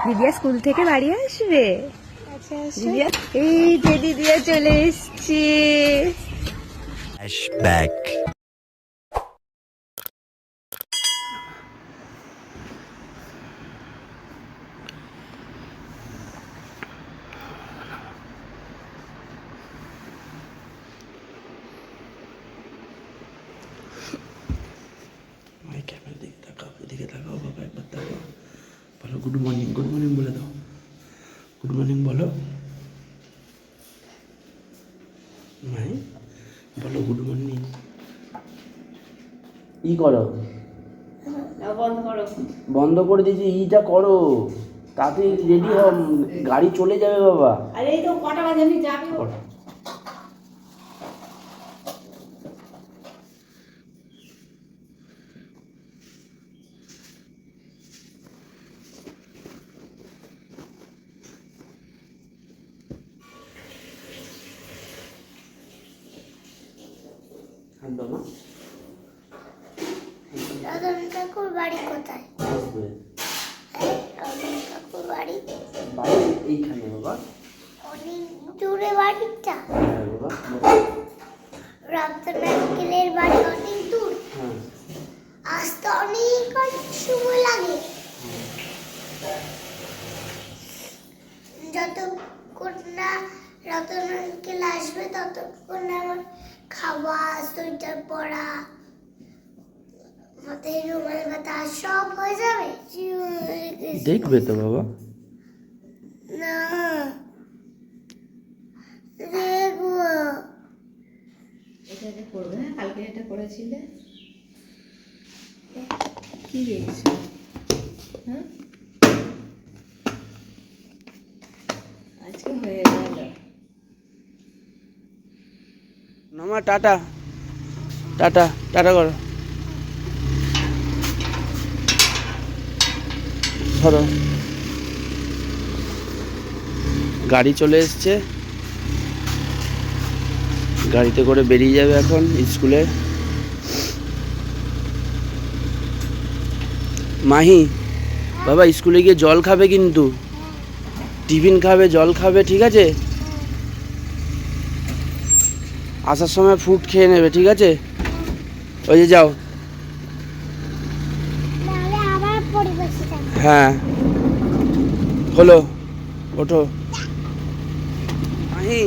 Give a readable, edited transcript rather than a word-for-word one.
দিদিয়া school থেকে বাড়ি আসবে। দিদিয়া এই যে দিদিয়া চলে এসছে। এদিকে তাকাও বাবা, একবার তাকাও, বলো গুড মর্নিং। গুড মর্নিং বলে দাও, গুড মর্নিং বলো মাই, বলো গুড মর্নিং। ই করো, বন্ধ করে দিয়েছি, ইটা করো তাতে রেডি হও, গাড়ি চলে যাবে বাবা। আরে এই তো কটা বাজে, আমি যাবি। রতন কাকুর বাড়ি কোথায়? রতন কাকুর বাড়ি এইখানে বাবা, অনেক দূরে বাড়িটা। হ্যাঁ বাবা। রতন আঙ্কেলের বাড়ি অনেক দূর, হ্যাঁ আসতে অনেক সময় লাগে। যতক্ষণ না রতন আঙ্কেল আসবে ততক্ষণ আমার খাওয়া, সোয়েটার পরা, মাথায় রুমাল বাঁধা সব হয়ে যাবে। দেখবে তো বাবা। না দেখবো, এটা করবে। হ্যাঁ, কালকে এটা করেছিলে, কি দেখছো? হ্যাঁ, আজকে হয়ে গেল। মামা টাটা, টাটা টাটা করো, ধরো। গাড়ি চলে এসছে, গাড়িতে করে বেরিয়ে যাবে এখন স্কুলে। মাহি বাবা, স্কুলে গিয়ে জল খাবে কিন্তু, টিফিন খাবে, জল খাবে, ঠিক আছে? আসার সময় ফ্রুট খেয়ে নেবে, ঠিক আছে? ওই যে যাও। নাহলে আবার পরিবেশে যাবে। হ্যাঁ হলো, ওঠো মাহি।